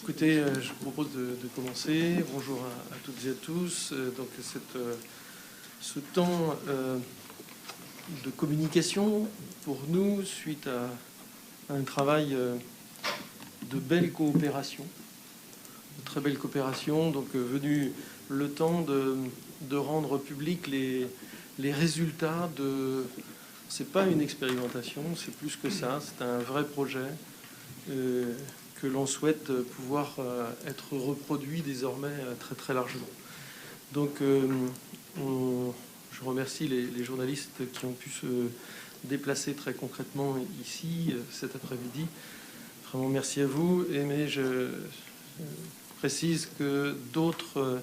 Écoutez, je vous propose de commencer. Bonjour à toutes et à tous. Donc ce temps de communication pour nous, suite à un travail de belle coopération, de très belle coopération, donc venu le temps de rendre public les résultats de... C'est pas une expérimentation, c'est plus que ça, c'est un vrai projet que l'on souhaite pouvoir être reproduit désormais très très largement. Donc je remercie les journalistes qui ont pu se déplacer très concrètement ici cet après-midi. Vraiment merci à vous. Mais je précise que d'autres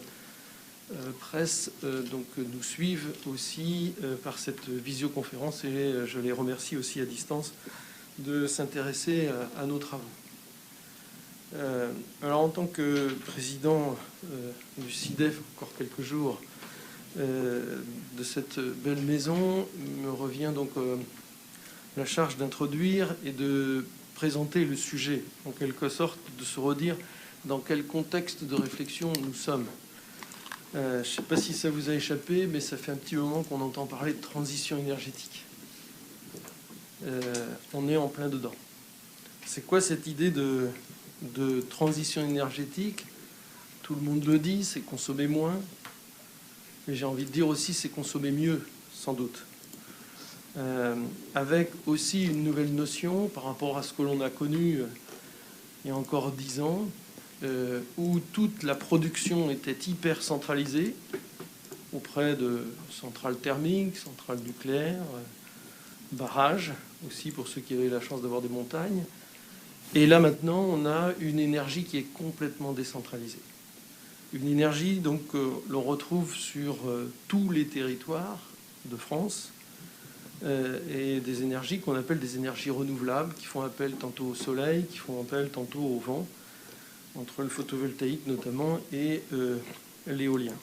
presse donc nous suivent aussi par cette visioconférence et je les remercie aussi à distance de s'intéresser à nos travaux. Alors en tant que président du CIDEF, encore quelques jours, de cette belle maison, me revient donc la charge d'introduire et de présenter le sujet, en quelque sorte, de se redire dans quel contexte de réflexion nous sommes. Je ne sais pas si ça vous a échappé, mais ça fait un petit moment qu'on entend parler de transition énergétique. On est en plein dedans. C'est quoi cette idée de transition énergétique? Tout le monde le dit, c'est consommer moins. Mais j'ai envie de dire aussi, c'est consommer mieux, sans doute. Avec aussi une nouvelle notion par rapport à ce que l'on a connu il y a encore 10 ans, où toute la production était hyper centralisée auprès de centrales thermiques, centrales nucléaires, barrages aussi pour ceux qui avaient la chance d'avoir des montagnes. Et là maintenant, on a une énergie qui est complètement décentralisée. Une énergie donc l'on retrouve sur tous les territoires de France et des énergies qu'on appelle des énergies renouvelables, qui font appel tantôt au soleil, qui font appel tantôt au vent, entre le photovoltaïque notamment et l'éolien.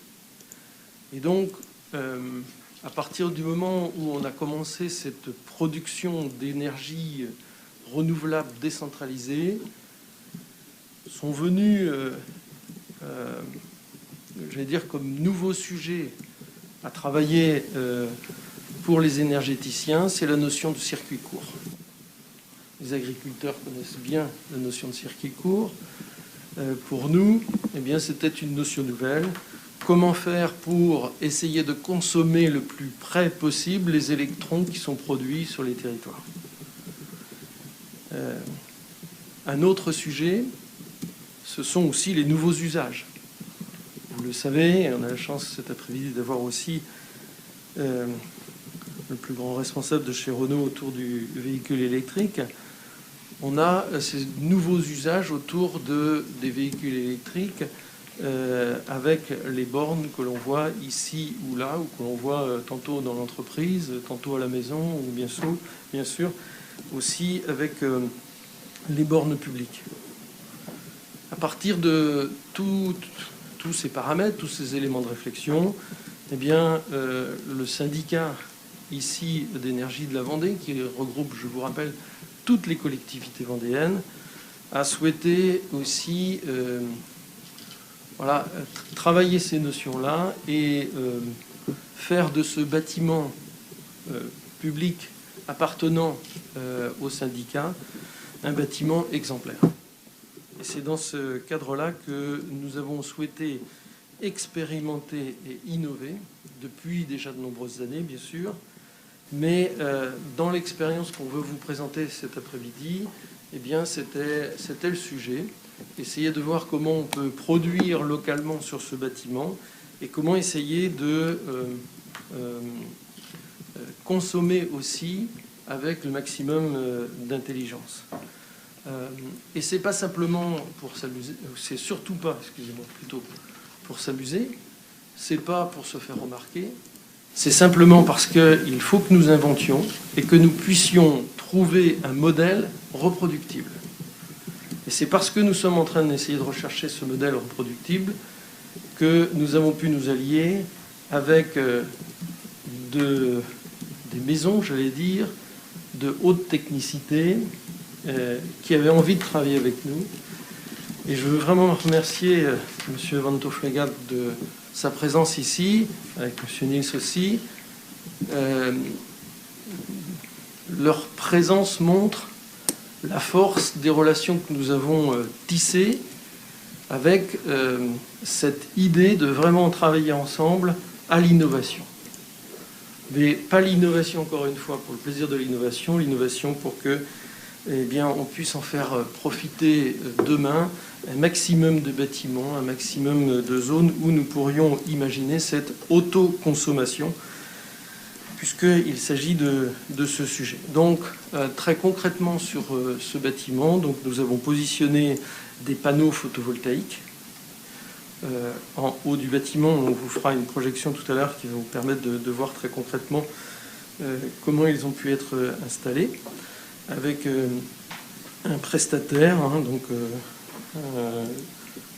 Et donc, à partir du moment où on a commencé cette production d'énergie renouvelable décentralisée, sont venus, je vais dire, comme nouveau sujet à travailler pour les énergéticiens, c'est la notion de circuit court. Les agriculteurs connaissent bien la notion de circuit court. Pour nous, eh bien, c'était une notion nouvelle. Comment faire pour essayer de consommer le plus près possible les électrons qui sont produits sur les territoires. Un autre sujet, ce sont aussi les nouveaux usages. Vous le savez, on a la chance cet après-midi d'avoir aussi le plus grand responsable de chez Renault autour du véhicule électrique. On a ces nouveaux usages autour des véhicules électriques avec les bornes que l'on voit ici ou là, ou que l'on voit tantôt dans l'entreprise, tantôt à la maison, ou bien sûr aussi avec les bornes publiques. À partir de tous ces paramètres, tous ces éléments de réflexion, eh bien, le syndicat ici d'énergie de la Vendée, qui regroupe, je vous rappelle, toutes les collectivités vendéennes, a souhaité aussi travailler ces notions-là et faire de ce bâtiment public appartenant au syndicat un bâtiment exemplaire. Et c'est dans ce cadre-là que nous avons souhaité expérimenter et innover depuis déjà de nombreuses années, bien sûr. Mais dans l'expérience qu'on veut vous présenter cet après-midi, eh bien, c'était le sujet. Essayer de voir comment on peut produire localement sur ce bâtiment et comment essayer de consommer aussi avec le maximum d'intelligence. Et c'est pas simplement pour s'amuser, c'est surtout pas, excusez-moi, plutôt pour s'amuser, c'est pas pour se faire remarquer. C'est simplement parce qu'il faut que nous inventions et que nous puissions trouver un modèle reproductible. Et c'est parce que nous sommes en train d'essayer de rechercher ce modèle reproductible que nous avons pu nous allier avec des maisons, j'allais dire, de haute technicité qui avaient envie de travailler avec nous Et je veux vraiment remercier M. Van Tofflegat de sa présence ici, avec M. Niels aussi. Leur présence montre la force des relations que nous avons tissées avec cette idée de vraiment travailler ensemble à l'innovation. Mais pas l'innovation, encore une fois, pour le plaisir de l'innovation pour que on puisse en faire profiter demain un maximum de bâtiments, un maximum de zones où nous pourrions imaginer cette autoconsommation, puisqu'il s'agit de ce sujet. Donc, très concrètement sur ce bâtiment, donc, nous avons positionné des panneaux photovoltaïques en haut du bâtiment. On vous fera une projection tout à l'heure qui va vous permettre de voir très concrètement comment ils ont pu être installés, avec un prestataire, donc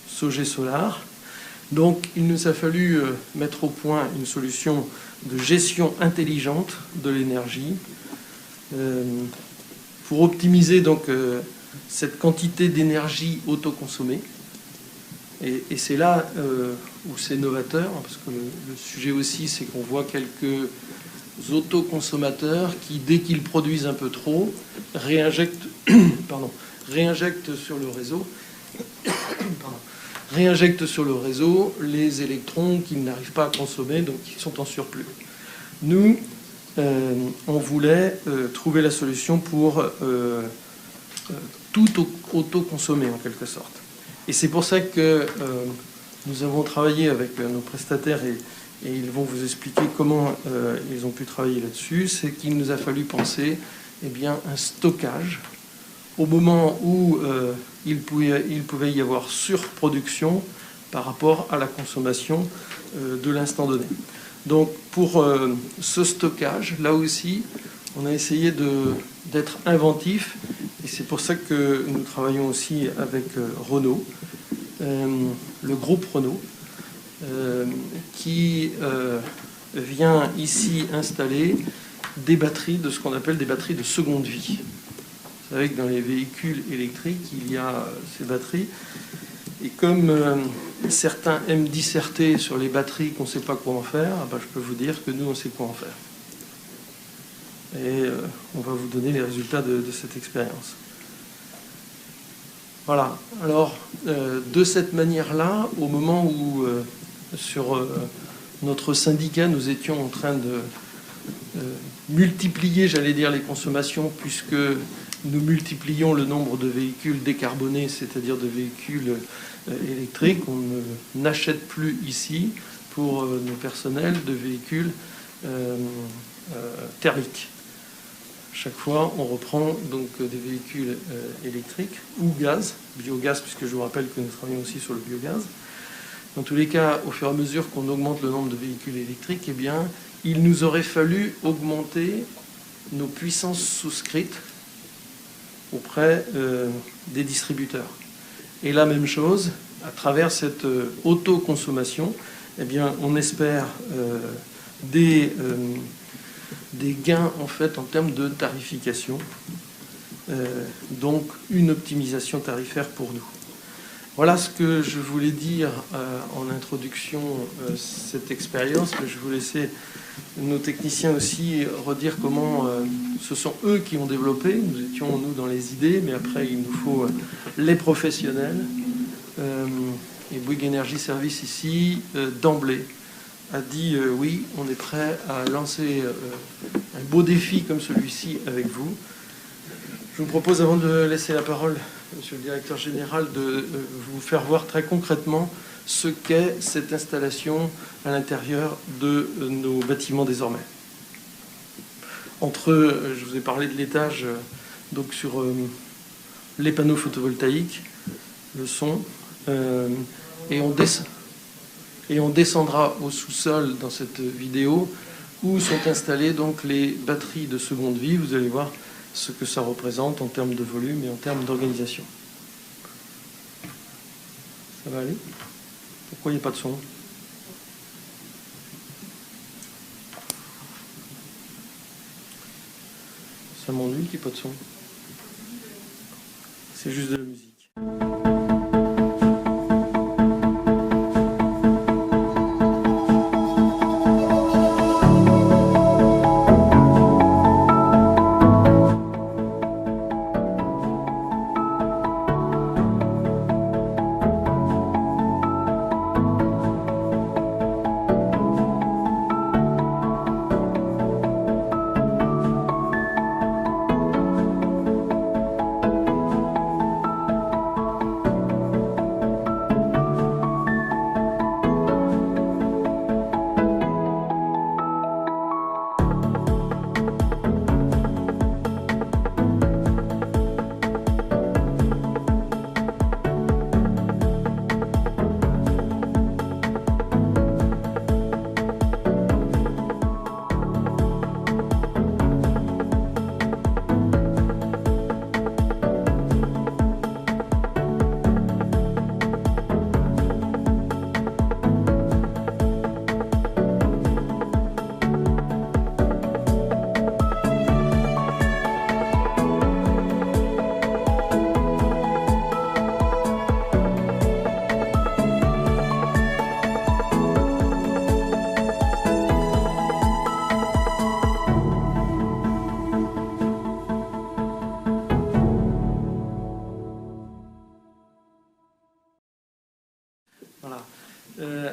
Sogé Solar. Donc il nous a fallu mettre au point une solution de gestion intelligente de l'énergie pour optimiser donc cette quantité d'énergie autoconsommée. Et c'est là où c'est novateur, parce que le sujet aussi, c'est qu'on voit quelques autoconsommateurs qui, dès qu'ils produisent un peu trop, réinjectent sur le réseau les électrons qu'ils n'arrivent pas à consommer, donc qui sont en surplus. Nous, on voulait trouver la solution pour tout autoconsommer en quelque sorte. Et c'est pour ça que nous avons travaillé avec nos prestataires et ils vont vous expliquer comment ils ont pu travailler là-dessus. C'est qu'il nous a fallu penser un stockage au moment où il pouvait y avoir surproduction par rapport à la consommation de l'instant donné. Donc pour ce stockage, là aussi, on a essayé d'être inventif et c'est pour ça que nous travaillons aussi avec Renault, le groupe Renault, qui vient ici installer des batteries de ce qu'on appelle des batteries de seconde vie. Vous savez que dans les véhicules électriques, il y a ces batteries. Et comme certains aiment disserter sur les batteries qu'on ne sait pas quoi en faire, je peux vous dire que nous, on sait quoi en faire. Et on va vous donner les résultats de cette expérience. Voilà. Alors, de cette manière-là, au moment où, sur notre syndicat, nous étions en train de multiplier, j'allais dire, les consommations, puisque nous multiplions le nombre de véhicules décarbonés, c'est-à-dire de véhicules électriques. On n'achète plus ici, pour nos personnels, de véhicules thermiques. Chaque fois, on reprend donc des véhicules électriques ou gaz, biogaz, puisque je vous rappelle que nous travaillons aussi sur le biogaz. Dans tous les cas, au fur et à mesure qu'on augmente le nombre de véhicules électriques, il nous aurait fallu augmenter nos puissances souscrites auprès des distributeurs. Et la même chose, à travers cette autoconsommation, on espère des gains en fait en termes de tarification, donc une optimisation tarifaire pour nous. Voilà ce que je voulais dire en introduction cette expérience, mais je vais vous laisser nos techniciens aussi redire comment ce sont eux qui ont développé. Nous étions, nous, dans les idées, mais après, il nous faut les professionnels. Et Bouygues Energy Service, ici, d'emblée, a dit oui, on est prêt à lancer un beau défi comme celui-ci avec vous. Je vous propose, avant de laisser la parole, Monsieur le Directeur Général, de vous faire voir très concrètement ce qu'est cette installation à l'intérieur de nos bâtiments désormais. Je vous ai parlé de l'étage, donc sur les panneaux photovoltaïques, le son, et on descendra au sous-sol dans cette vidéo où sont installées donc les batteries de seconde vie. Vous allez voir ce que ça représente en termes de volume et en termes d'organisation. Ça va aller? Pourquoi il n'y a pas de son? Ça m'ennuie qu'il n'y ait pas de son. C'est juste de la musique.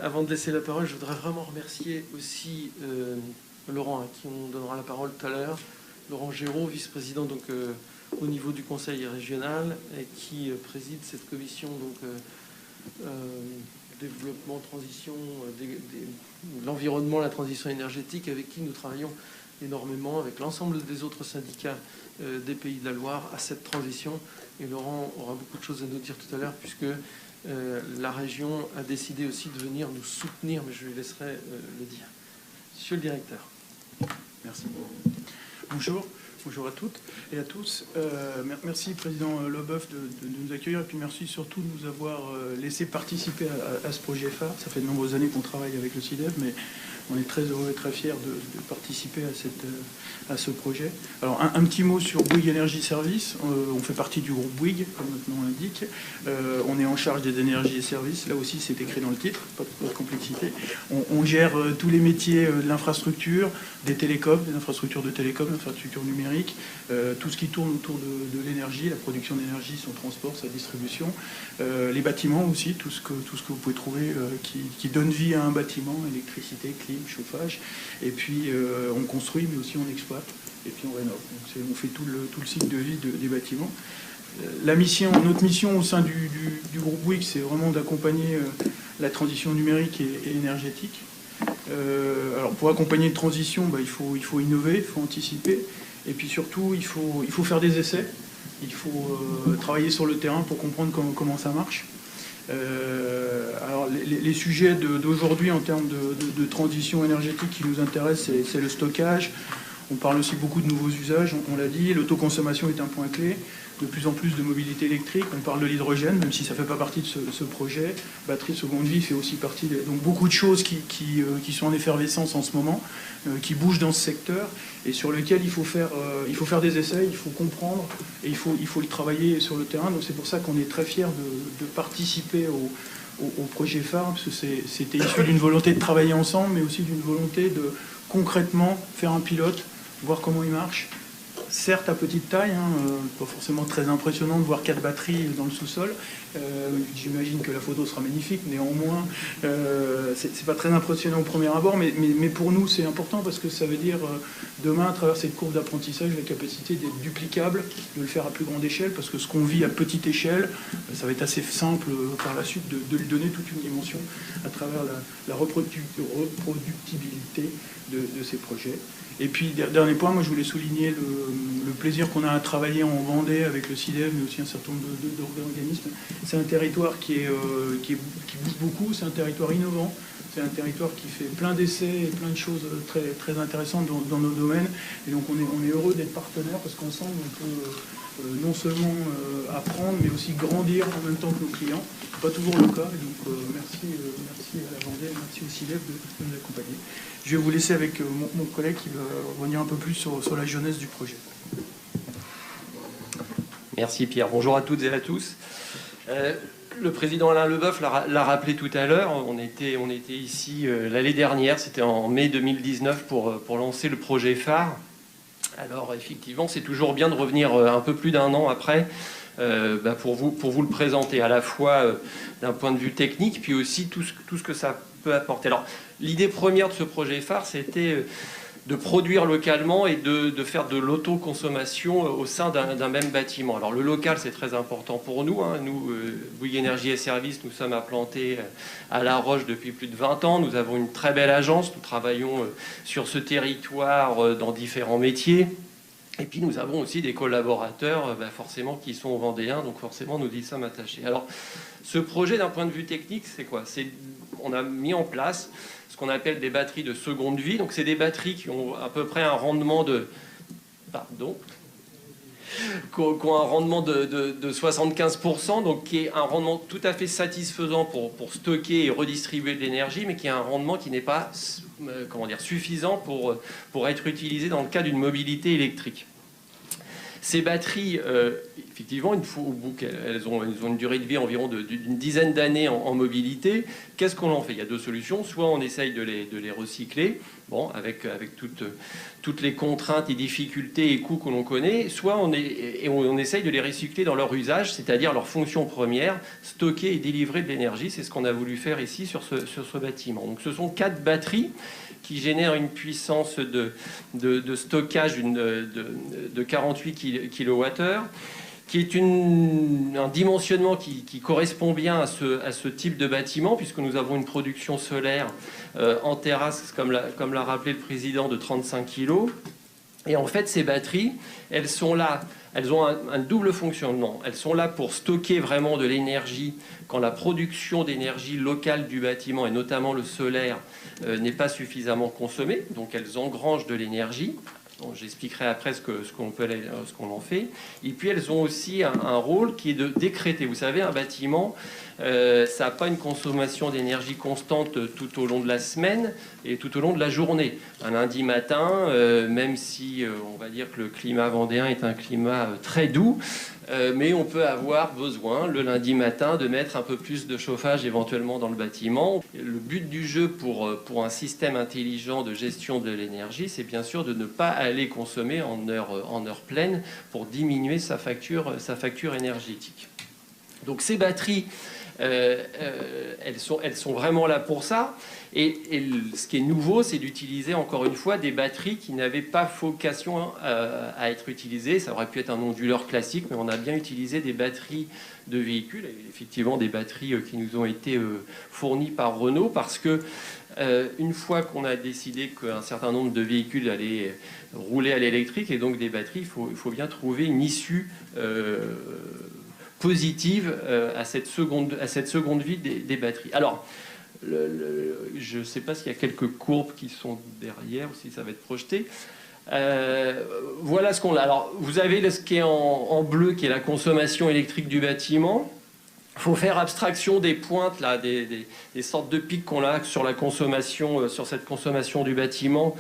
Avant de laisser la parole, je voudrais vraiment remercier aussi Laurent, à qui on donnera la parole tout à l'heure, Laurent Géraud, vice-président donc, au niveau du Conseil régional, et qui préside cette commission donc, développement, transition, l'environnement, la transition énergétique, avec qui nous travaillons énormément avec l'ensemble des autres syndicats des Pays de la Loire à cette transition. Et Laurent aura beaucoup de choses à nous dire tout à l'heure, puisque la région a décidé aussi de venir nous soutenir, mais je lui laisserai le dire. Monsieur le directeur. Merci. Bonjour à toutes et à tous. Merci, Président Leboeuf, de nous accueillir, et puis merci surtout de nous avoir laissé participer à ce projet phare. Ça fait de nombreuses années qu'on travaille avec le CIDEF, mais on est très heureux et très fiers de participer à ce projet. Alors, un petit mot sur Bouygues Energy Services. On fait partie du groupe Bouygues, comme notre nom l'indique. On est en charge des énergies et services. Là aussi, c'est écrit dans le titre, pas de complexité. On gère tous les métiers de l'infrastructure, des télécoms, des infrastructures de télécoms, infrastructures numériques, tout ce qui tourne autour de l'énergie, la production d'énergie, son transport, sa distribution, les bâtiments aussi, tout ce que vous pouvez trouver qui donne vie à un bâtiment, électricité, clim, chauffage, et puis on construit, mais aussi on exploite, et puis on rénove. Donc on fait tout le cycle de vie des bâtiments. Notre mission au sein du groupe Bouygues, c'est vraiment d'accompagner la transition numérique et énergétique. Alors pour accompagner une transition, il faut innover, il faut anticiper, et puis surtout il faut faire des essais, il faut travailler sur le terrain pour comprendre comment ça marche. Alors les sujets d'aujourd'hui en termes de transition énergétique qui nous intéressent, c'est le stockage. On parle aussi beaucoup de nouveaux usages, on l'a dit, l'autoconsommation est un point clé, de plus en plus de mobilité électrique, on parle de l'hydrogène, même si ça ne fait pas partie de ce projet, batterie de seconde vie fait aussi partie, donc beaucoup de choses qui sont en effervescence en ce moment, qui bougent dans ce secteur, et sur lequel il faut faire des essais, il faut comprendre, et il faut le travailler sur le terrain, donc c'est pour ça qu'on est très fiers de participer au projet phare, parce que c'était issu d'une volonté de travailler ensemble, mais aussi d'une volonté de concrètement faire un pilote, voir comment il marche. Certes à petite taille, pas forcément très impressionnant de voir 4 batteries dans le sous-sol. J'imagine que la photo sera magnifique, néanmoins, c'est pas très impressionnant au premier abord, mais pour nous c'est important parce que ça veut dire demain, à travers cette courbe d'apprentissage, la capacité d'être duplicable, de le faire à plus grande échelle, parce que ce qu'on vit à petite échelle, ça va être assez simple par la suite de lui donner toute une dimension à travers la reproductibilité de ces projets. Et puis, dernier point, moi je voulais souligner le plaisir qu'on a à travailler en Vendée avec le CIDEF, mais aussi un certain nombre d'organismes. C'est un territoire qui bouge beaucoup, c'est un territoire innovant, c'est un territoire qui fait plein d'essais et plein de choses très, très intéressantes dans nos domaines. Et donc on est heureux d'être partenaires parce qu'ensemble on peut non seulement apprendre, mais aussi grandir en même temps que nos clients. Ce n'est pas toujours le cas, et donc merci à la Vendée, merci au CIDEF de nous accompagner. Je vais vous laisser avec mon collègue qui va revenir un peu plus sur la jeunesse du projet. Merci Pierre. Bonjour à toutes et à tous. Le président Alain Leboeuf l'a rappelé tout à l'heure. On était ici l'année dernière, c'était en mai 2019 pour lancer le projet phare. Alors effectivement, c'est toujours bien de revenir un peu plus d'un an après pour vous le présenter, à la fois d'un point de vue technique, puis aussi tout ce que ça peut apporter. Alors, l'idée première de ce projet phare, c'était de produire localement et de faire de l'autoconsommation au sein d'un même bâtiment. Alors, le local, c'est très important pour nous. Nous, Bouygues Énergie et Services, nous sommes implantés à La Roche depuis plus de 20 ans. Nous avons une très belle agence. Nous travaillons sur ce territoire dans différents métiers. Et puis nous avons aussi des collaborateurs forcément qui sont vendéens, donc forcément nous y sommes attachés. Alors ce projet d'un point de vue technique, c'est quoi? On a mis en place ce qu'on appelle des batteries de seconde vie. Donc c'est des batteries qui ont à peu près un rendement de 75%, donc qui est un rendement tout à fait satisfaisant pour stocker et redistribuer de l'énergie, mais qui est un rendement qui n'est pas suffisant pour être utilisé dans le cas d'une mobilité électrique. Ces batteries, effectivement, au bout qu'elles ont une durée de vie environ d'une dizaine d'années en mobilité, qu'est-ce qu'on en fait? Il y a deux solutions. Soit on essaye de les recycler, bon, avec toutes les contraintes et difficultés et coûts que l'on connaît, soit on essaye de les recycler dans leur usage, c'est-à-dire leur fonction première, stocker et délivrer de l'énergie. C'est ce qu'on a voulu faire ici sur ce bâtiment. Donc ce sont 4 batteries qui génèrent une puissance de stockage de 48 kWh, qui est un dimensionnement qui correspond bien à ce type de bâtiment, puisque nous avons une production solaire en terrasse, comme l'a rappelé le président, de 35 kg. Et en fait, ces batteries, elles sont là, elles ont un double fonctionnement. Elles sont là pour stocker vraiment de l'énergie quand la production d'énergie locale du bâtiment, et notamment le solaire, n'est pas suffisamment consommée. Donc elles engrangent de l'énergie. Bon, j'expliquerai après ce qu'on en fait. Et puis elles ont aussi un rôle qui est de décréter. Vous savez, un bâtiment, ça n'a pas une consommation d'énergie constante tout au long de la semaine et tout au long de la journée. Un lundi matin, même si on va dire que le climat vendéen est un climat très doux, mais on peut avoir besoin le lundi matin de mettre un peu plus de chauffage éventuellement dans le bâtiment. Le but du jeu pour un système intelligent de gestion de l'énergie, c'est bien sûr de ne pas aller consommer en heure pleine pour diminuer sa facture énergétique. Donc ces batteries, elles sont vraiment là pour ça. Et ce qui est nouveau, c'est d'utiliser encore une fois des batteries qui n'avaient pas vocation à être utilisées. Ça aurait pu être un onduleur classique, mais on a bien utilisé des batteries de véhicules, et effectivement des batteries qui nous ont été fournies par Renault, parce que une fois qu'on a décidé qu'un certain nombre de véhicules allaient rouler à l'électrique, et donc des batteries, il faut bien trouver une issue positive à cette seconde vie des batteries. Alors, je ne sais pas s'il y a quelques courbes qui sont derrière ou si ça va être projeté. Voilà ce qu'on a. Alors, vous avez ce qui est en bleu, qui est la consommation électrique du bâtiment. Il faut faire abstraction des pointes, là, des sortes de pics qu'on a sur la consommation, sur cette consommation du bâtiment,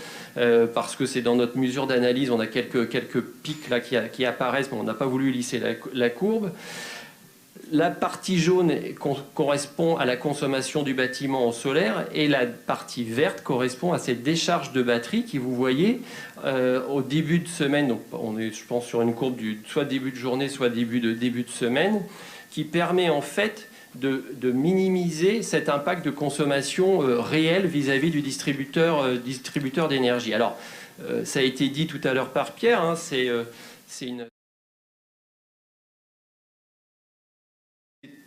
parce que c'est dans notre mesure d'analyse, on a quelques pics là qui apparaissent, mais on n'a pas voulu lisser la courbe. La partie jaune correspond à la consommation du bâtiment en solaire, et la partie verte correspond à cette décharge de batterie qui, vous voyez, au début de semaine, donc on est, je pense, sur une courbe soit début de journée, soit début de semaine, qui permet en fait de minimiser cet impact de consommation réel vis-à-vis du distributeur d'énergie. Alors, ça a été dit tout à l'heure par Pierre, hein, c'est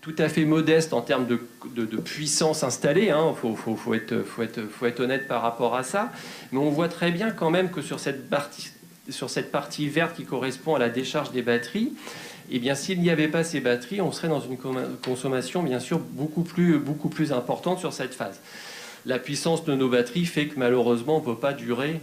tout à fait modeste en termes de puissance installée, hein. Faut être honnête par rapport à ça, mais on voit très bien quand même que sur cette partie verte qui correspond à la décharge des batteries, eh bien, s'il n'y avait pas ces batteries, on serait dans une consommation bien sûr beaucoup plus importante sur cette phase. La puissance de nos batteries fait que malheureusement on ne peut pas durer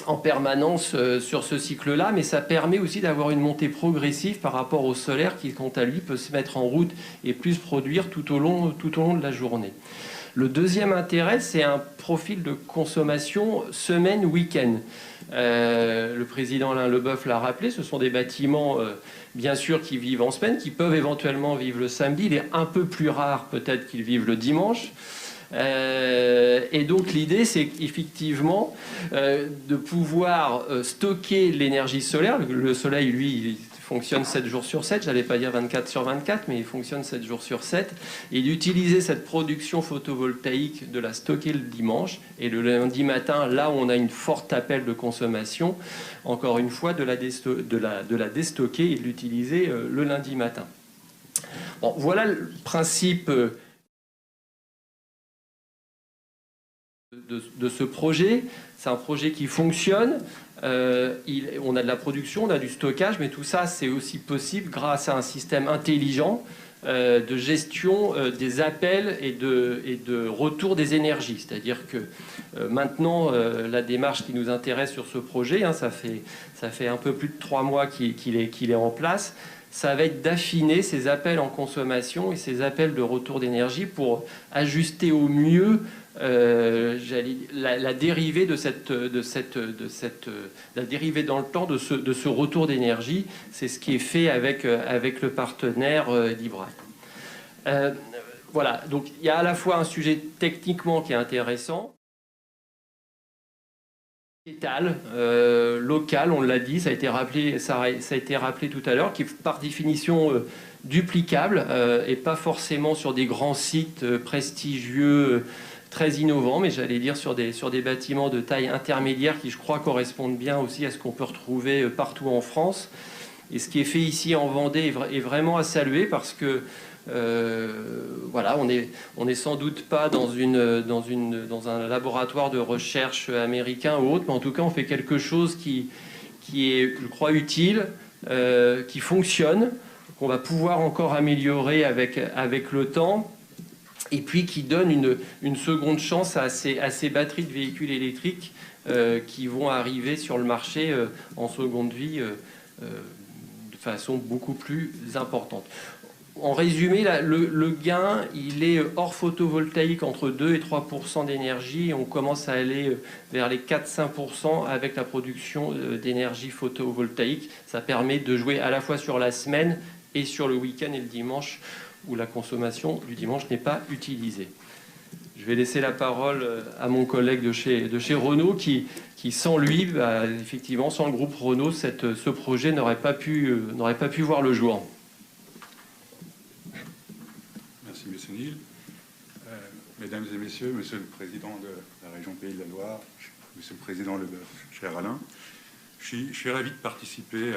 en permanence sur ce cycle-là, mais ça permet aussi d'avoir une montée progressive par rapport au solaire qui, quant à lui, peut se mettre en route et plus produire tout au long de la journée. Le deuxième intérêt, c'est un profil de consommation semaine-week-end. Le président Alain Leboeuf l'a rappelé, ce sont des bâtiments, bien sûr, qui vivent en semaine, qui peuvent éventuellement vivre le samedi. Il est un peu plus rare, peut-être, qu'ils vivent le dimanche. Et donc l'idée, c'est effectivement de pouvoir stocker l'énergie solaire. Le soleil, lui, il fonctionne 7 jours sur 7, j'allais pas dire 24 sur 24, mais il fonctionne 7 jours sur 7, et d'utiliser cette production photovoltaïque, de la stocker le dimanche, et le lundi matin, là où on a une forte appel de consommation, encore une fois, de la déstocker et de l'utiliser le lundi matin. Bon, voilà le principe de ce projet. C'est un projet qui fonctionne. On a de la production, on a du stockage, mais tout ça, c'est aussi possible grâce à un système intelligent de gestion des appels et de retour des énergies. C'est-à-dire que maintenant, la démarche qui nous intéresse sur ce projet, hein, ça fait un peu plus de 3 mois qu'il est en place, ça va être d'affiner ces appels en consommation et ces appels de retour d'énergie pour ajuster au mieux la dérivée la dérivée dans le temps de ce retour d'énergie. C'est ce qui est fait avec le partenaire d'Ibraï. Voilà, donc il y a à la fois un sujet techniquement qui est intéressant, local, on l'a dit, ça a été rappelé tout à l'heure, qui est par définition duplicable et pas forcément sur des grands sites prestigieux, très innovants, mais j'allais dire sur des bâtiments de taille intermédiaire qui, je crois, correspondent bien aussi à ce qu'on peut retrouver partout en France. Et ce qui est fait ici en Vendée est vraiment à saluer parce que voilà, on est sans doute pas dans un laboratoire de recherche américain ou autre, mais en tout cas on fait quelque chose qui est, je crois, utile, qui fonctionne, qu'on va pouvoir encore améliorer avec le temps, et puis qui donne une seconde chance à ces batteries de véhicules électriques qui vont arriver sur le marché en seconde vie de façon beaucoup plus importante. En résumé, le gain, il est hors photovoltaïque entre 2 et 3% d'énergie. On commence à aller vers les 4-5% avec la production d'énergie photovoltaïque. Ça permet de jouer à la fois sur la semaine et sur le week-end et le dimanche, où la consommation du dimanche n'est pas utilisée. Je vais laisser la parole à mon collègue de chez Renault qui sans lui, effectivement, sans le groupe Renault, ce projet n'aurait pas pu voir le jour. Monsieur Nil, Mesdames et Messieurs, Monsieur le Président de la région Pays de la Loire, Monsieur le Président Leboeuf, cher Alain, je suis ravi de participer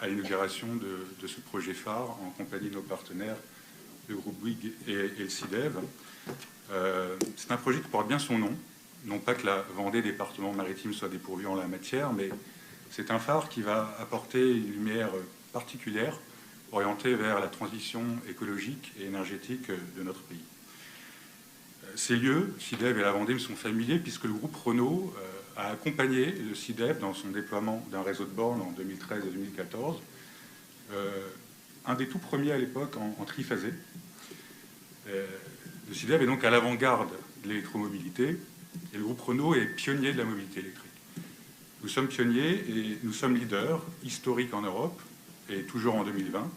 à l'inauguration de ce projet phare en compagnie de nos partenaires, le groupe Bouygues et le CIDEV. C'est un projet qui porte bien son nom, non pas que la Vendée département maritime soit dépourvu en la matière, mais c'est un phare qui va apporter une lumière particulière orienté vers la transition écologique et énergétique de notre pays. Ces lieux, CIDEV et la Vendée, me sont familiers puisque le groupe Renault a accompagné le CIDEV dans son déploiement d'un réseau de bornes en 2013 et 2014, un des tout premiers à l'époque en triphasé. Le CIDEV est donc à l'avant-garde de l'électromobilité et le groupe Renault est pionnier de la mobilité électrique. Nous sommes pionniers et nous sommes leaders historiques en Europe et toujours en 2020.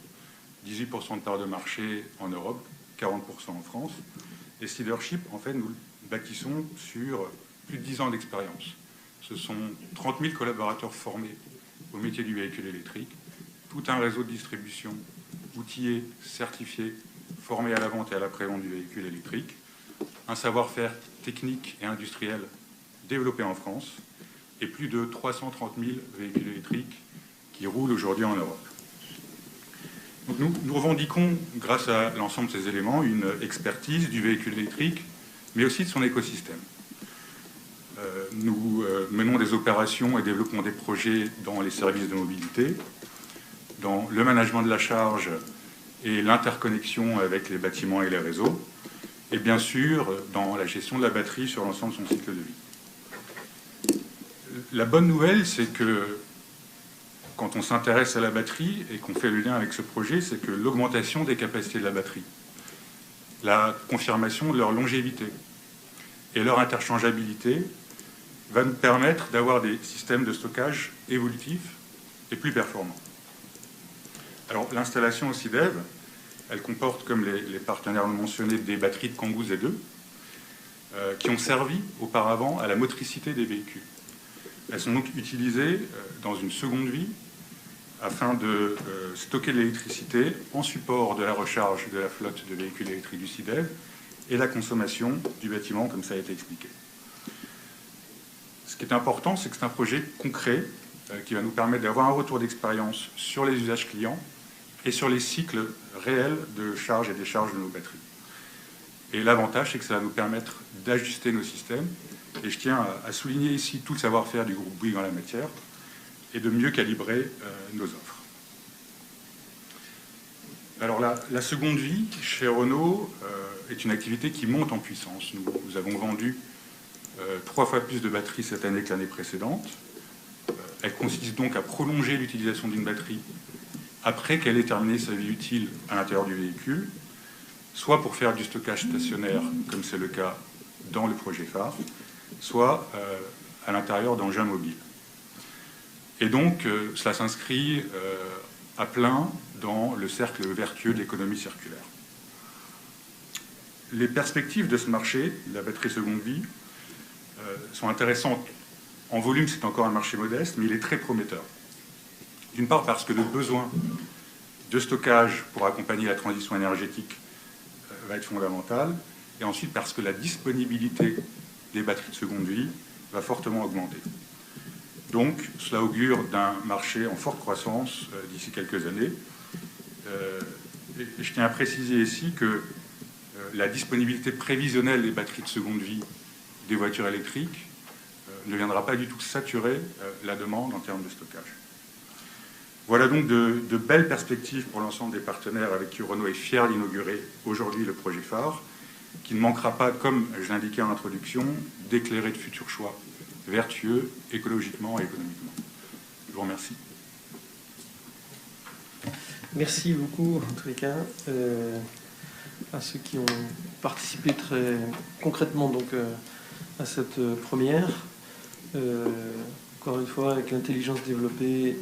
18% de part de marché en Europe, 40% en France. Et ce leadership, en fait, nous le bâtissons sur plus de 10 ans d'expérience. Ce sont 30 000 collaborateurs formés au métier du véhicule électrique, tout un réseau de distribution outillé, certifié, formé à la vente et à la prévente du véhicule électrique, un savoir-faire technique et industriel développé en France, et plus de 330 000 véhicules électriques qui roulent aujourd'hui en Europe. Donc nous revendiquons, grâce à l'ensemble de ces éléments, une expertise du véhicule électrique, mais aussi de son écosystème. Nous menons des opérations et développons des projets dans les services de mobilité, dans le management de la charge et l'interconnexion avec les bâtiments et les réseaux, et bien sûr dans la gestion de la batterie sur l'ensemble de son cycle de vie. La bonne nouvelle, c'est que quand on s'intéresse à la batterie et qu'on fait le lien avec ce projet, c'est que l'augmentation des capacités de la batterie, la confirmation de leur longévité et leur interchangeabilité va nous permettre d'avoir des systèmes de stockage évolutifs et plus performants. Alors l'installation au CIDEV, elle comporte, comme les partenaires l'ont mentionné, des batteries de Kangoo Z2 qui ont servi auparavant à la motricité des véhicules. Elles sont donc utilisées dans une seconde vie afin de stocker l'électricité en support de la recharge de la flotte de véhicules électriques du CIDEV et la consommation du bâtiment, comme ça a été expliqué. Ce qui est important, c'est que c'est un projet concret qui va nous permettre d'avoir un retour d'expérience sur les usages clients et sur les cycles réels de charge et décharge de nos batteries. Et l'avantage, c'est que ça va nous permettre d'ajuster nos systèmes. Et je tiens à souligner ici tout le savoir-faire du groupe Bouygues en la matière et de mieux calibrer nos offres. Alors la seconde vie chez Renault est une activité qui monte en puissance. Nous avons vendu 3 fois plus de batteries cette année que l'année précédente. Elle consiste donc à prolonger l'utilisation d'une batterie après qu'elle ait terminé sa vie utile à l'intérieur du véhicule, soit pour faire du stockage stationnaire, comme c'est le cas dans le projet phare, soit à l'intérieur d'engins mobiles. Et donc, cela s'inscrit à plein dans le cercle vertueux de l'économie circulaire. Les perspectives de ce marché, la batterie seconde vie, sont intéressantes. En volume, c'est encore un marché modeste, mais il est très prometteur. D'une part parce que le besoin de stockage pour accompagner la transition énergétique va être fondamental, et ensuite parce que la disponibilité des batteries de seconde vie va fortement augmenter. Donc, cela augure d'un marché en forte croissance d'ici quelques années. Et je tiens à préciser ici que la disponibilité prévisionnelle des batteries de seconde vie des voitures électriques ne viendra pas du tout saturer la demande en termes de stockage. Voilà donc de belles perspectives pour l'ensemble des partenaires avec qui Renault est fier d'inaugurer aujourd'hui le projet phare, qui ne manquera pas, comme je l'indiquais en introduction, d'éclairer de futurs choix vertueux, écologiquement et économiquement. Je vous remercie. Merci beaucoup, en tous les cas, à ceux qui ont participé très concrètement donc, à cette première. Encore une fois, avec l'intelligence développée,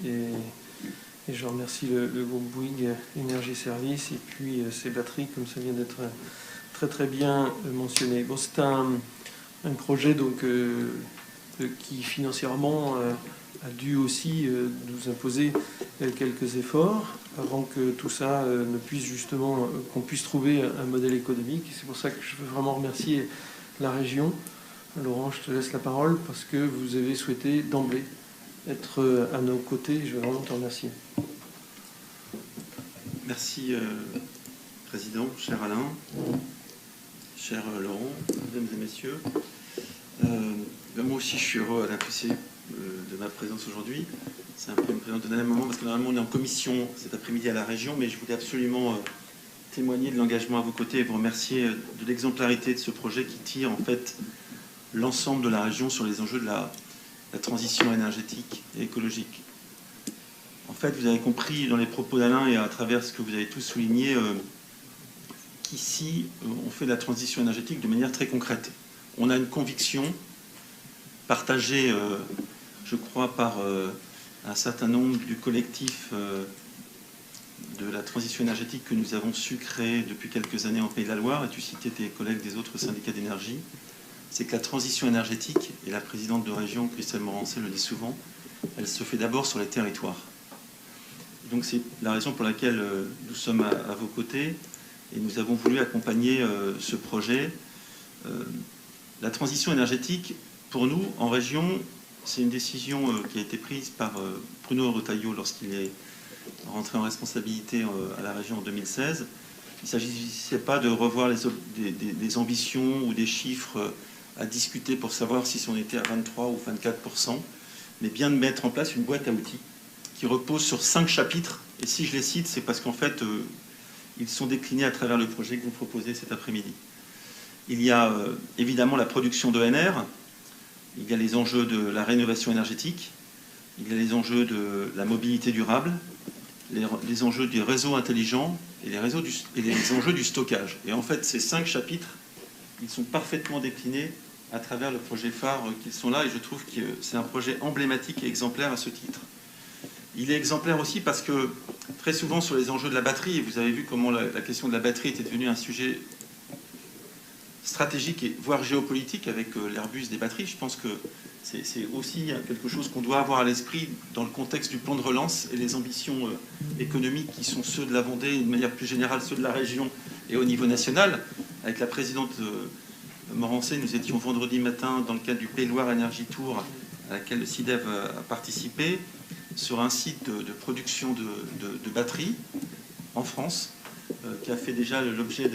et je remercie le groupe Bouygues Énergie Service et puis ces batteries, comme ça vient d'être très très bien mentionné. Bon, c'est un projet donc, qui financièrement a dû aussi nous imposer quelques efforts avant que tout ça ne puisse justement, qu'on puisse trouver un modèle économique. C'est pour ça que je veux vraiment remercier la région. Laurent, je te laisse la parole parce que vous avez souhaité d'emblée être à nos côtés. Je veux vraiment te remercier. Merci, Président, cher Alain, cher Laurent, mesdames et messieurs. Moi aussi, je suis heureux d'apprécier de ma présence aujourd'hui. C'est un peu une présence de dernier moment parce que normalement, on est en commission cet après-midi à la région, mais je voulais absolument témoigner de l'engagement à vos côtés et vous remercier de l'exemplarité de ce projet qui tire en fait l'ensemble de la région sur les enjeux de la transition énergétique et écologique. En fait, vous avez compris dans les propos d'Alain et à travers ce que vous avez tous souligné qu'ici, on fait de la transition énergétique de manière très concrète. On a une conviction partagée, je crois, par un certain nombre du collectif de la transition énergétique que nous avons su créer depuis quelques années en Pays de la Loire, et tu citais tes collègues des autres syndicats d'énergie, c'est que la transition énergétique, et la présidente de région, Christelle Morancé, le dit souvent, elle se fait d'abord sur les territoires. Donc c'est la raison pour laquelle nous sommes à vos côtés et nous avons voulu accompagner ce projet. La transition énergétique, pour nous, en région, c'est une décision qui a été prise par Bruno Retailleau lorsqu'il est rentré en responsabilité à la région en 2016. Il ne s'agissait pas de revoir des ambitions ou des chiffres à discuter pour savoir si on était à 23 ou 24%, mais bien de mettre en place une boîte à outils qui repose sur 5 chapitres. Et si je les cite, c'est parce qu'en fait, ils sont déclinés à travers le projet que vous proposez cet après-midi. Il y a évidemment la production d'ENR, il y a les enjeux de la rénovation énergétique, il y a les enjeux de la mobilité durable, les enjeux des réseaux intelligents et les enjeux du stockage. Et en fait, ces 5 chapitres, ils sont parfaitement déclinés à travers le projet phare qu'ils sont là, et je trouve que c'est un projet emblématique et exemplaire à ce titre. Il est exemplaire aussi parce que très souvent sur les enjeux de la batterie, et vous avez vu comment la question de la batterie était devenue un sujet stratégique et voire géopolitique avec l'Airbus des batteries. Je pense que c'est aussi quelque chose qu'on doit avoir à l'esprit dans le contexte du plan de relance et les ambitions économiques qui sont ceux de la Vendée et de manière plus générale ceux de la région et au niveau national. Avec la présidente Morancé, nous étions vendredi matin dans le cadre du Pays Loire Énergie Tour à laquelle le CIDEV a participé, sur un site de production de batteries en France, qui a fait déjà l'objet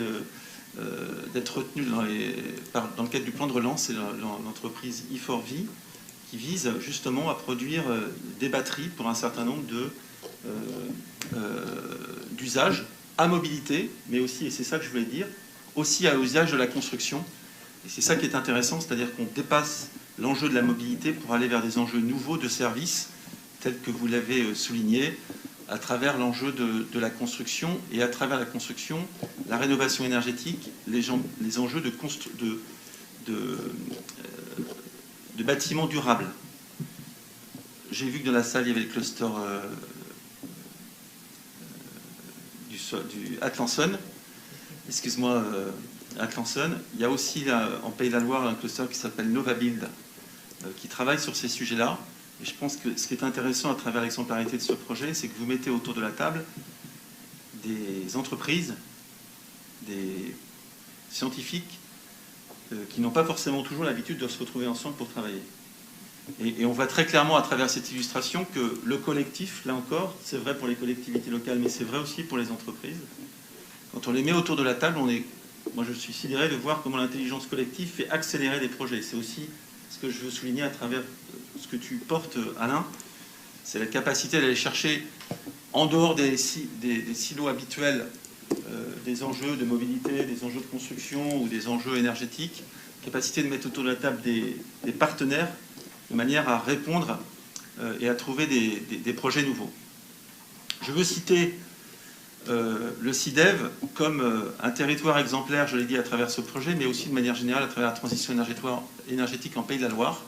d'être retenu dans le cadre du plan de relance. C'est l'entreprise E4V qui vise justement à produire des batteries pour un certain nombre d'usages à mobilité, mais aussi, et c'est ça que je voulais dire, aussi à l'usage de la construction. Et c'est ça qui est intéressant, c'est-à-dire qu'on dépasse l'enjeu de la mobilité pour aller vers des enjeux nouveaux de services, tels que vous l'avez souligné, à travers l'enjeu de la construction et à travers la construction, la rénovation énergétique, les enjeux de bâtiments durables. J'ai vu que dans la salle, il y avait le cluster du Atlanson. Excuse-moi, Atlanson. Il y a aussi en Pays de la Loire un cluster qui s'appelle NovaBuild qui travaille sur ces sujets-là. Et je pense que ce qui est intéressant à travers l'exemplarité de ce projet, c'est que vous mettez autour de la table des entreprises, des scientifiques qui n'ont pas forcément toujours l'habitude de se retrouver ensemble pour travailler. Et on voit très clairement à travers cette illustration que le collectif, là encore, c'est vrai pour les collectivités locales, mais c'est vrai aussi pour les entreprises. Quand on les met autour de la table, moi je suis sidéré de voir comment l'intelligence collective fait accélérer des projets. C'est aussi ce que je veux souligner à travers ce que tu portes, Alain, c'est la capacité d'aller chercher en dehors des silos habituels des enjeux de mobilité, des enjeux de construction ou des enjeux énergétiques, capacité de mettre autour de la table des partenaires de manière à répondre et à trouver des projets nouveaux. Je veux citer le CIDEV comme un territoire exemplaire, je l'ai dit, à travers ce projet, mais aussi de manière générale à travers la transition énergétique en Pays de la Loire.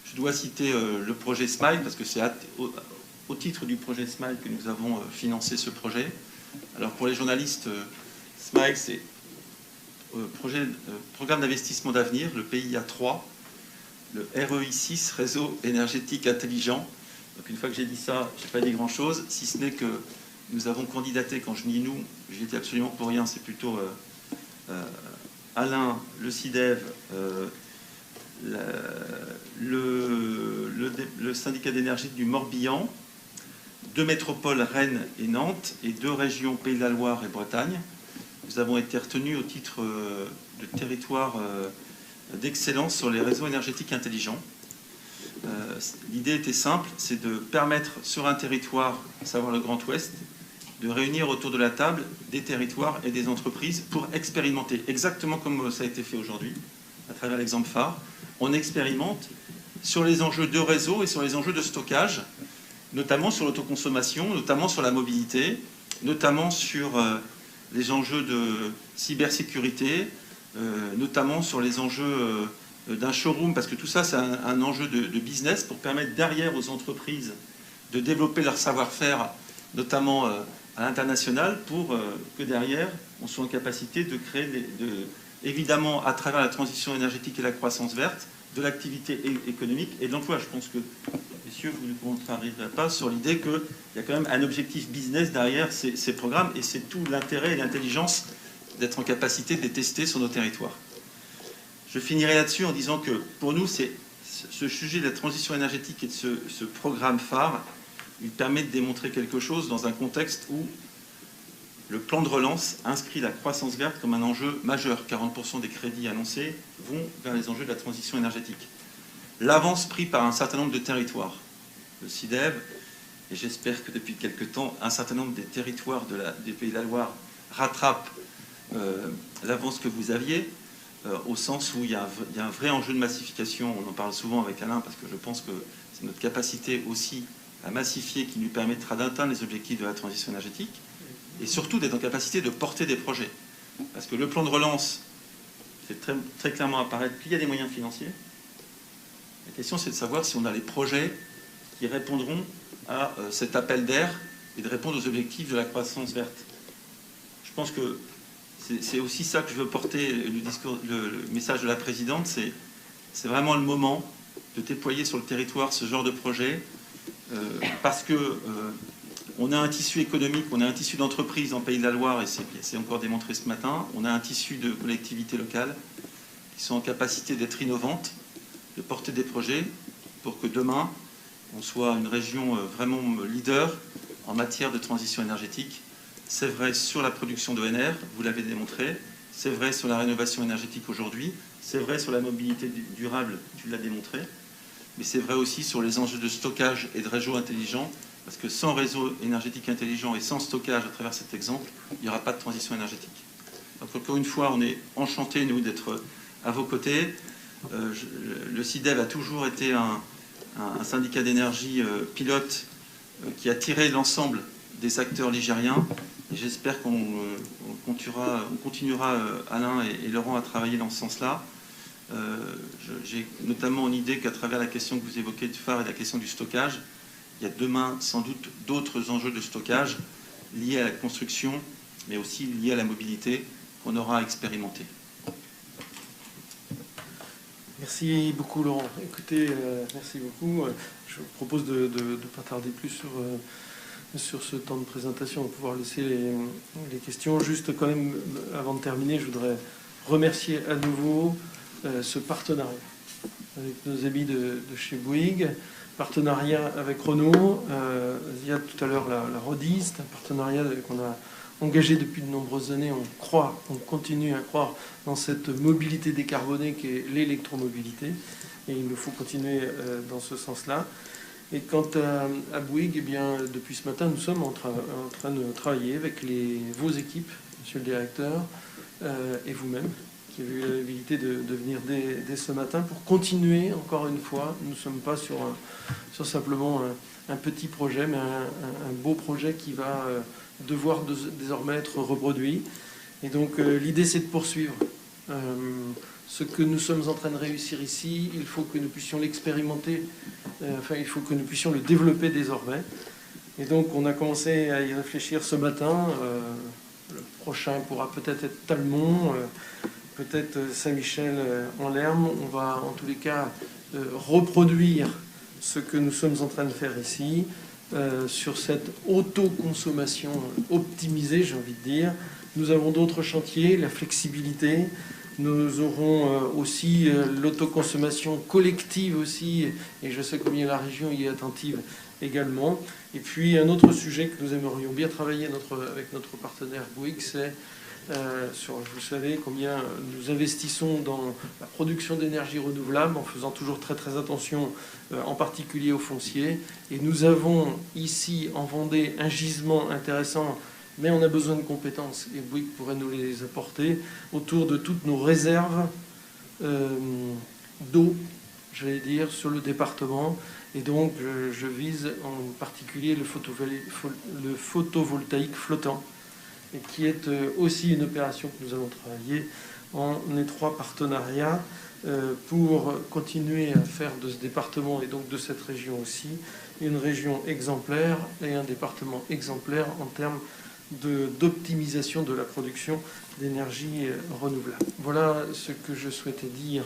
Je dois citer le projet SMILE, parce que c'est au titre du projet SMILE que nous avons financé ce projet. Alors pour les journalistes, SMILE, c'est Programme d'investissement d'avenir, le PIA 3, le REI 6, Réseau énergétique intelligent. Donc une fois que j'ai dit ça, je n'ai pas dit grand-chose, si ce n'est que nous avons candidaté, quand je dis nous, j'y étais absolument pour rien, c'est plutôt Alain, le CIDEV, le syndicat d'énergie du Morbihan, 2 métropoles, Rennes et Nantes, et 2 régions, Pays de la Loire et Bretagne. Nous avons été retenus au titre de territoire d'excellence sur les réseaux énergétiques intelligents. L'idée était simple, c'est de permettre sur un territoire, à savoir le Grand Ouest, de réunir autour de la table des territoires et des entreprises pour expérimenter, exactement comme ça a été fait aujourd'hui, à travers l'exemple phare. On expérimente sur les enjeux de réseau et sur les enjeux de stockage, notamment sur l'autoconsommation, notamment sur la mobilité, notamment sur les enjeux de cybersécurité, notamment sur les enjeux d'un showroom, parce que tout ça, c'est un enjeu de business pour permettre derrière aux entreprises de développer leur savoir-faire, notamment à l'international, pour que derrière, on soit en capacité de créer, évidemment, à travers la transition énergétique et la croissance verte, de l'activité économique et de l'emploi. Je pense que, messieurs, vous ne contrarierez pas sur l'idée qu'il y a quand même un objectif business derrière ces programmes, et c'est tout l'intérêt et l'intelligence d'être en capacité de les tester sur nos territoires. Je finirai là-dessus en disant que pour nous, c'est ce sujet de la transition énergétique et de ce programme phare, il permet de démontrer quelque chose dans un contexte où le plan de relance inscrit la croissance verte comme un enjeu majeur. 40% des crédits annoncés vont vers les enjeux de la transition énergétique. L'avance prise par un certain nombre de territoires, le CIDEV, et j'espère que depuis quelque temps, un certain nombre des territoires des Pays de la Loire rattrapent l'avance que vous aviez, au sens où il y a un vrai enjeu de massification. On en parle souvent avec Alain, parce que je pense que c'est notre capacité aussi à massifier qui nous permettra d'atteindre les objectifs de la transition énergétique, et surtout d'être en capacité de porter des projets. Parce que le plan de relance fait très, très clairement apparaître qu'il y a des moyens financiers. La question, c'est de savoir si on a les projets qui répondront à cet appel d'air et de répondre aux objectifs de la croissance verte. Je pense que c'est aussi ça que je veux porter, le message de la présidente, c'est vraiment le moment de déployer sur le territoire ce genre de projet, parce que on a un tissu économique, on a un tissu d'entreprise en Pays de la Loire, et c'est encore démontré ce matin, on a un tissu de collectivités locales qui sont en capacité d'être innovantes, de porter des projets pour que demain, on soit une région vraiment leader en matière de transition énergétique. C'est vrai sur la production d'ENR, vous l'avez démontré, c'est vrai sur la rénovation énergétique aujourd'hui, c'est vrai sur la mobilité durable, tu l'as démontré, mais c'est vrai aussi sur les enjeux de stockage et de réseau intelligent, parce que sans réseau énergétique intelligent et sans stockage à travers cet exemple, il n'y aura pas de transition énergétique. Donc encore une fois, on est enchantés, nous, d'être à vos côtés. Le CIDEV a toujours été un syndicat d'énergie pilote qui a tiré l'ensemble des acteurs ligériens. Et j'espère qu'on continuera, Alain et Laurent, à travailler dans ce sens-là. J'ai notamment une idée qu'à travers la question que vous évoquez du phare et la question du stockage, il y a demain sans doute d'autres enjeux de stockage liés à la construction, mais aussi liés à la mobilité qu'on aura à expérimenter. Merci beaucoup, Laurent. Écoutez, merci beaucoup. Je vous propose de ne pas tarder plus sur ce temps de présentation, de pouvoir laisser les questions. Juste quand même, avant de terminer, je voudrais remercier à nouveau ce partenariat avec nos amis de chez Bouygues, partenariat avec Renault. Ziad tout à l'heure l'a redit, c'est un partenariat qu'on a engagé depuis de nombreuses années. On continue à croire dans cette mobilité décarbonée qui est l'électromobilité, et il nous faut continuer dans ce sens-là. Et quant à Bouygues, eh bien, depuis ce matin, nous sommes en train de travailler avec vos équipes, monsieur le directeur, et vous-même, qui avez eu l'habilité de venir dès ce matin pour continuer, encore une fois. Nous ne sommes pas sur simplement un petit projet, mais un beau projet qui va devoir désormais être reproduit. Et donc l'idée, c'est de poursuivre. Ce que nous sommes en train de réussir ici, il faut que nous puissions l'expérimenter, il faut que nous puissions le développer désormais. Et donc on a commencé à y réfléchir ce matin. Le prochain pourra peut-être être Talmont, peut-être Saint-Michel-en-Lerme. On va en tous les cas reproduire ce que nous sommes en train de faire ici, sur cette autoconsommation optimisée, j'ai envie de dire. Nous avons d'autres chantiers, la flexibilité. Nous aurons aussi l'autoconsommation collective aussi, et je sais combien la région y est attentive également. Et puis un autre sujet que nous aimerions bien travailler avec notre partenaire Bouygues, c'est vous savez combien nous investissons dans la production d'énergie renouvelable en faisant toujours très très attention en particulier aux fonciers. Et nous avons ici en Vendée un gisement intéressant, mais on a besoin de compétences et Bouygues pourrait nous les apporter autour de toutes nos réserves d'eau, j'allais dire, sur le département. Et donc je vise en particulier le photovoltaïque flottant, et qui est aussi une opération que nous allons travailler en étroit partenariat pour continuer à faire de ce département et donc de cette région aussi une région exemplaire et un département exemplaire en termes d'optimisation de la production d'énergie renouvelable. Voilà ce que je souhaitais dire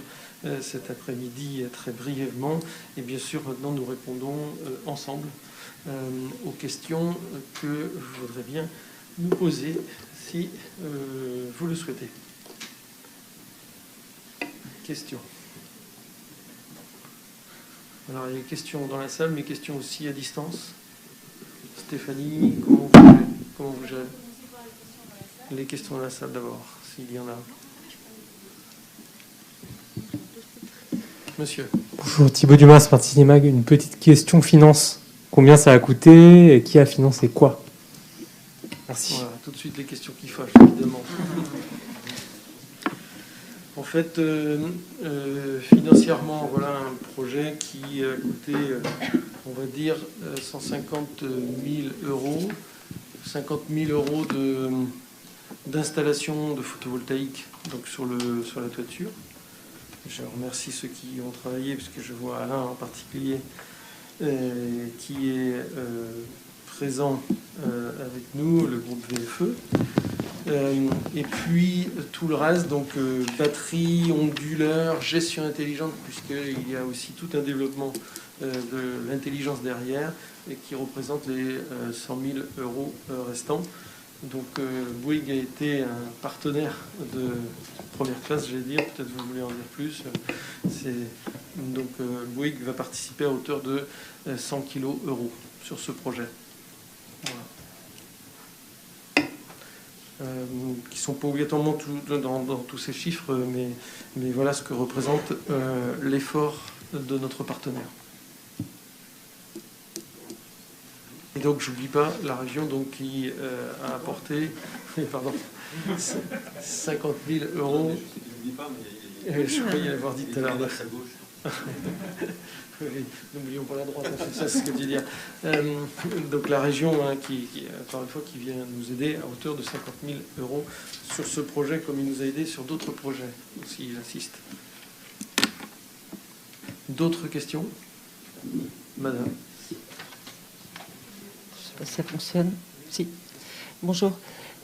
cet après-midi très brièvement. Et bien sûr, maintenant, nous répondons ensemble aux questions que je voudrais bien nous poser si vous le souhaitez. Questions. Alors, il y a des questions dans la salle, mais questions aussi à distance. Stéphanie, comment vous gérez les questions dans la salle d'abord, s'il y en a. Monsieur. Bonjour, Thibaut Dumas, Smart Cinémag. Une petite question finance. Combien ça a coûté et qui a financé quoi? Merci. Voilà, tout de suite les questions qui fâchent, évidemment. En fait, financièrement, voilà un projet qui a coûté, on va dire, 150 000 euros. 50 000 euros d'installation de photovoltaïque donc sur la toiture. Je remercie ceux qui ont travaillé, parce que je vois Alain en particulier, qui est présent avec nous, le groupe VFE. Et puis tout le reste, donc batterie, onduleur, gestion intelligente, puisqu'il y a aussi tout un développement de l'intelligence derrière, et qui représente les 100 000 euros restants. Donc Bouygues a été un partenaire de première classe, j'allais dire, peut-être vous voulez en dire plus. Donc Bouygues va participer à hauteur de 100 kg euros sur ce projet. Voilà. Qui ne sont pas obligatoirement dans tous ces chiffres, mais voilà ce que représente l'effort de notre partenaire. Et donc, j'oublie pas la région donc, qui a apporté 50 000 euros. Je crois y avoir dit tout à l'heure. Oui, n'oublions pas la droite, c'est ça ce que tu dis. Donc la région, encore une fois, qui vient nous aider à hauteur de 50 000 € sur ce projet, comme il nous a aidé sur d'autres projets aussi, j'insiste. D'autres questions? Madame. Je ne sais pas si ça fonctionne. Si. Bonjour.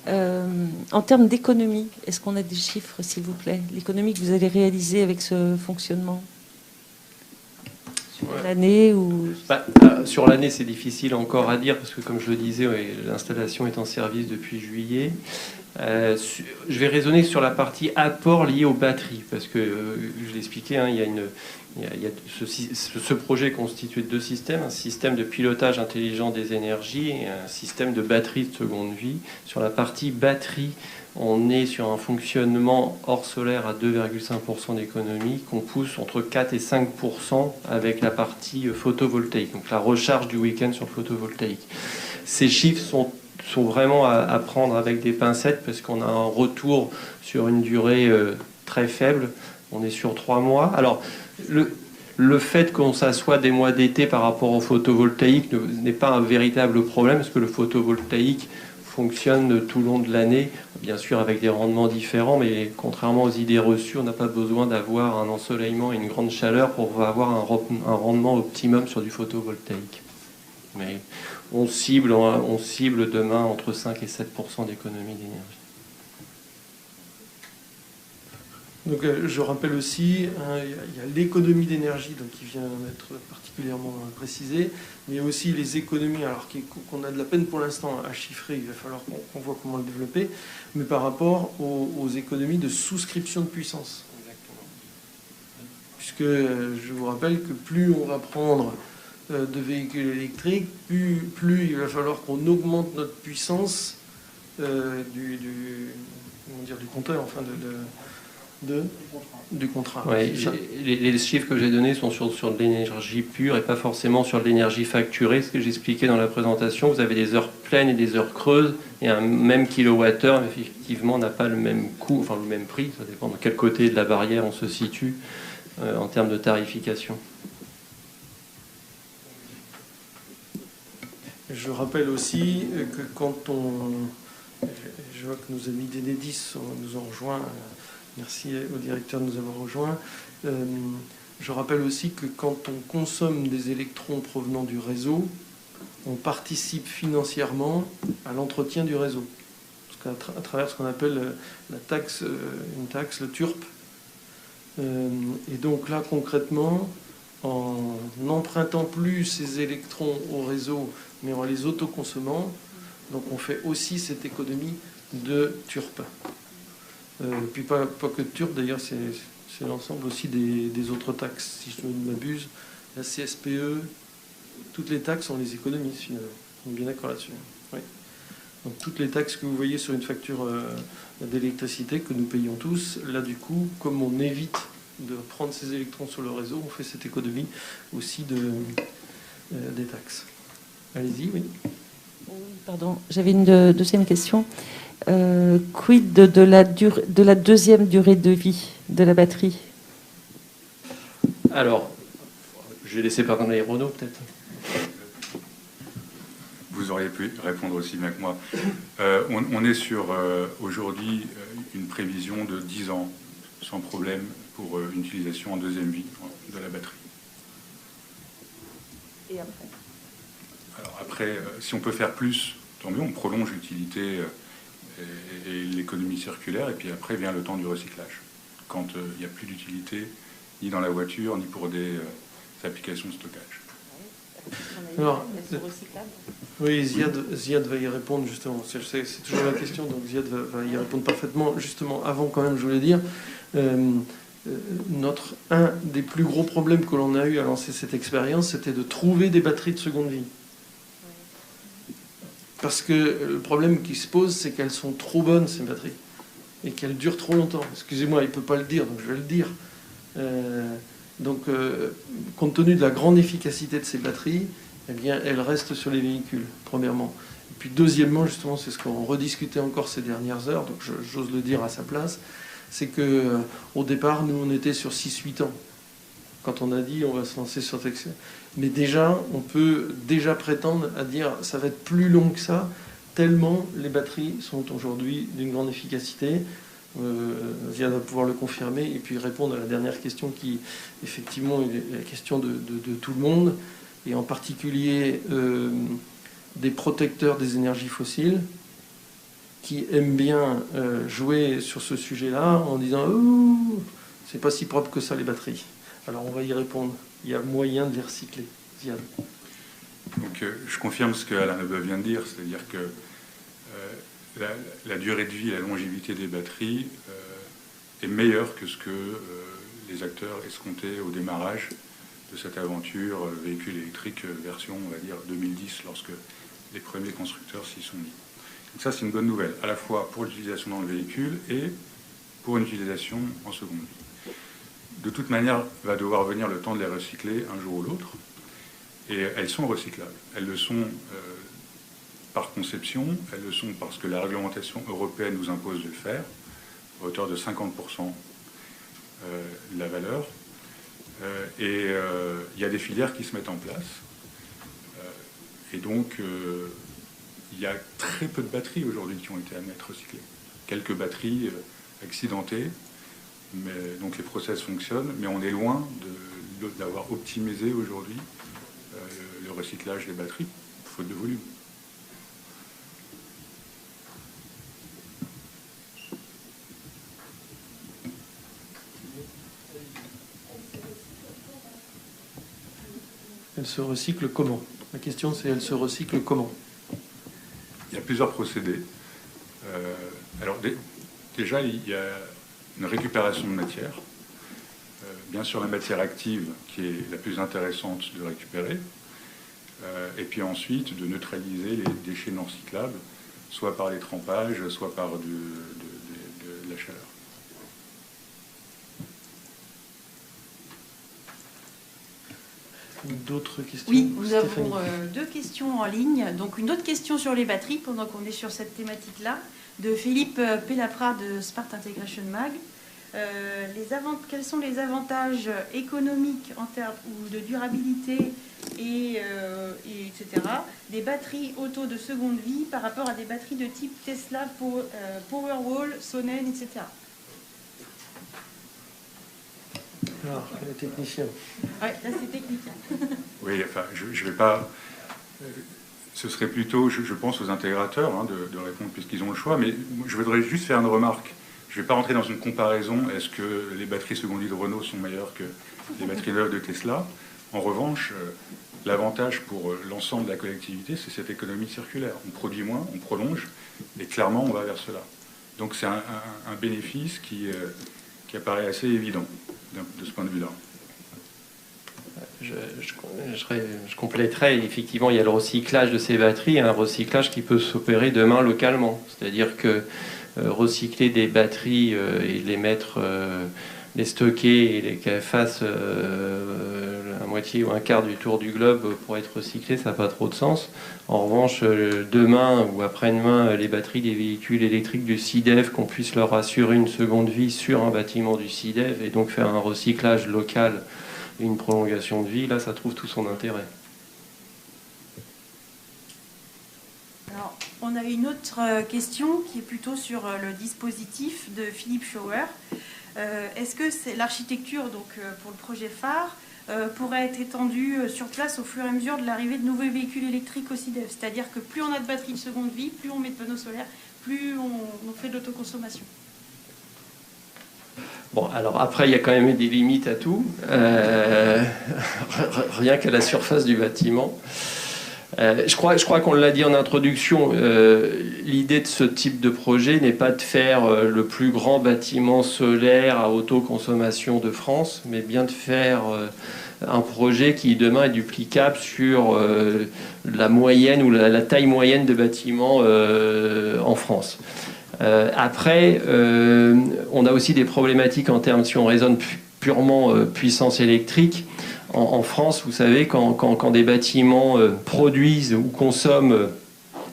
En termes d'économie, est-ce qu'on a des chiffres, s'il vous plaît? L'économie que vous allez réaliser avec ce fonctionnement sur l'année ou... Sur l'année, c'est difficile encore à dire parce que, comme je le disais, l'installation est en service depuis juillet. Je vais raisonner sur la partie apport lié aux batteries parce que, je l'ai expliqué, il y a ce projet est constitué de deux systèmes, un système de pilotage intelligent des énergies et un système de batterie de seconde vie. Sur la partie batterie, on est sur un fonctionnement hors solaire à 2,5% d'économie qu'on pousse entre 4 et 5% avec la partie photovoltaïque, donc la recharge du week-end sur le photovoltaïque. Ces chiffres sont vraiment à prendre avec des pincettes parce qu'on a un retour sur une durée très faible. On est sur 3 mois. Alors, le fait qu'on s'assoit des mois d'été par rapport au photovoltaïque n'est pas un véritable problème parce que le photovoltaïque fonctionne tout le long de l'année, bien sûr avec des rendements différents, mais contrairement aux idées reçues, on n'a pas besoin d'avoir un ensoleillement et une grande chaleur pour avoir un rendement optimum sur du photovoltaïque. Mais on cible demain entre 5 et 7% d'économie d'énergie. Donc je rappelle aussi, il y a l'économie d'énergie donc, qui vient d'être particulièrement précisée, mais il y a aussi les économies, alors qu'on a de la peine pour l'instant à chiffrer, il va falloir qu'on voit comment le développer, mais par rapport aux économies de souscription de puissance. Exactement. Puisque je vous rappelle que plus on va prendre de véhicules électriques, plus il va falloir qu'on augmente notre puissance du compteur, enfin du contrat. Ouais, les chiffres que j'ai donnés sont sur de l'énergie pure et pas forcément sur de l'énergie facturée. Ce que j'expliquais dans la présentation, vous avez des heures pleines et des heures creuses, et un même kilowattheure, effectivement, n'a pas le même coût, enfin le même prix, ça dépend de quel côté de la barrière on se situe en termes de tarification. Je rappelle aussi que quand je vois que nos amis d'Enedis nous ont rejoints, merci au directeur de nous avoir rejoints. Je rappelle aussi que quand on consomme des électrons provenant du réseau, on participe financièrement à l'entretien du réseau. Parce qu'à travers ce qu'on appelle la taxe, une taxe, le TURP. Et donc là, concrètement, en n'empruntant plus ces électrons au réseau, mais en les autoconsommant, donc on fait aussi cette économie de TURP. Puis pas que de TURP, d'ailleurs, c'est l'ensemble aussi des autres taxes, si je ne m'abuse. La CSPE, toutes les taxes, on les économise finalement. On est bien d'accord là-dessus. Oui. Donc toutes les taxes que vous voyez sur une facture d'électricité que nous payons tous, là du coup, comme on évite de prendre ces électrons sur le réseau, on fait cette économie aussi des taxes. Allez-y, oui. Oui, pardon, j'avais une deuxième question. Quid de la deuxième durée de vie de la batterie? Alors, je vais laisser parler Renaud peut-être. Vous auriez pu répondre aussi bien que moi. On est sur aujourd'hui une prévision de 10 ans sans problème pour une utilisation en deuxième vie de la batterie. Et après? Alors après, si on peut faire plus, tant mieux, on prolonge l'utilité et l'économie circulaire, et puis après vient le temps du recyclage, quand il n'y a plus d'utilité, ni dans la voiture, ni pour des applications de stockage. Alors, oui, Ziad va y répondre justement. C'est toujours la question, donc Ziad va y répondre parfaitement. Justement, avant quand même, je voulais dire, un des plus gros problèmes que l'on a eu à lancer cette expérience, c'était de trouver des batteries de seconde vie. Parce que le problème qui se pose, c'est qu'elles sont trop bonnes, ces batteries, et qu'elles durent trop longtemps. Excusez-moi, il ne peut pas le dire, donc je vais le dire. Compte tenu de la grande efficacité de ces batteries, eh bien, elles restent sur les véhicules, premièrement. Et puis deuxièmement, justement, c'est ce qu'on rediscutait encore ces dernières heures, donc j'ose le dire à sa place, c'est qu'au départ, nous, on était sur 6-8 ans. quand on a dit on va se lancer sur cette... Mais déjà, on peut déjà prétendre à dire ça va être plus long que ça, tellement les batteries sont aujourd'hui d'une grande efficacité. Ziad va pouvoir le confirmer et puis répondre à la dernière question qui, effectivement, est la question de tout le monde, et en particulier des protecteurs des énergies fossiles qui aiment bien jouer sur ce sujet-là en disant oh, c'est pas si propre que ça les batteries. Alors on va y répondre. Il y a moyen de les recycler. Ziad. Donc je confirme ce que Alain Leboeuf vient de dire, c'est-à-dire que la durée de vie, la longévité des batteries est meilleure que ce que les acteurs escomptaient au démarrage de cette aventure véhicule électrique version, on va dire, 2010, lorsque les premiers constructeurs s'y sont mis. Donc ça, c'est une bonne nouvelle, à la fois pour l'utilisation dans le véhicule et pour une utilisation en seconde vie. De toute manière, va devoir venir le temps de les recycler un jour ou l'autre, et elles sont recyclables. Elles le sont par conception, elles le sont parce que la réglementation européenne nous impose de le faire, à hauteur de 50% de la valeur. Et il y a des filières qui se mettent en place. Et donc, il y a très peu de batteries aujourd'hui qui ont été amenées à être recyclées. Quelques batteries accidentées, mais, donc les process fonctionnent, mais on est loin d'avoir optimisé aujourd'hui le recyclage des batteries, faute de volume. Elle se recycle comment? La question, c'est elle se recycle comment? Il y a plusieurs procédés. Alors déjà, il y a une récupération de matière. Bien sûr, la matière active qui est la plus intéressante de récupérer. Et puis ensuite, de neutraliser les déchets non recyclables, soit par les trempages, soit par de la chaleur. D'autres questions? Oui, nous Stéphanie. avons deux questions en ligne. Donc une autre question sur les batteries, pendant qu'on est sur cette thématique-là, de Philippe Pellaprat de Smart Integration Mag. Quels sont les avantages économiques en termes de durabilité et etc. des batteries auto de seconde vie par rapport à des batteries de type Tesla, Powerwall, Sonnen, etc. Alors, le technicien. Oui, là c'est technique. Oui, enfin, je vais pas... Ce serait plutôt, je pense, aux intégrateurs de répondre puisqu'ils ont le choix, mais je voudrais juste faire une remarque. Je ne vais pas rentrer dans une comparaison. Est-ce que les batteries seconde vie de Renault sont meilleures que les batteries neuves de Tesla? En revanche, l'avantage pour l'ensemble de la collectivité, c'est cette économie circulaire. On produit moins, on prolonge, et clairement, on va vers cela. Donc c'est un bénéfice qui apparaît assez évident de ce point de vue-là. Je compléterai, effectivement, il y a le recyclage de ces batteries, un recyclage qui peut s'opérer demain localement. C'est-à-dire que recycler des batteries et les mettre, les stocker et les qu'elles fassent la moitié ou un quart du tour du globe pour être recyclées, ça n'a pas trop de sens. En revanche, demain ou après-demain, les batteries des véhicules électriques du SIDEF, qu'on puisse leur assurer une seconde vie sur un bâtiment du SIDEF et donc faire un recyclage local et une prolongation de vie, là, ça trouve tout son intérêt. Alors, on a une autre question qui est plutôt sur le dispositif de Philippe Schauer. Est-ce que l'architecture pour le projet phare pourrait être étendue sur place au fur et à mesure de l'arrivée de nouveaux véhicules électriques au SIDEF? C'est-à-dire que plus on a de batteries de seconde vie, plus on met de panneaux solaires, plus on fait de l'autoconsommation. Bon, alors après, il y a quand même des limites à tout, rien qu'à la surface du bâtiment. Je crois qu'on l'a dit en introduction, l'idée de ce type de projet n'est pas de faire le plus grand bâtiment solaire à autoconsommation de France, mais bien de faire un projet qui demain est duplicable sur la moyenne ou la taille moyenne de bâtiments en France. Après, on a aussi des problématiques en termes, si on raisonne purement puissance électrique. En France, vous savez, quand des bâtiments produisent ou consomment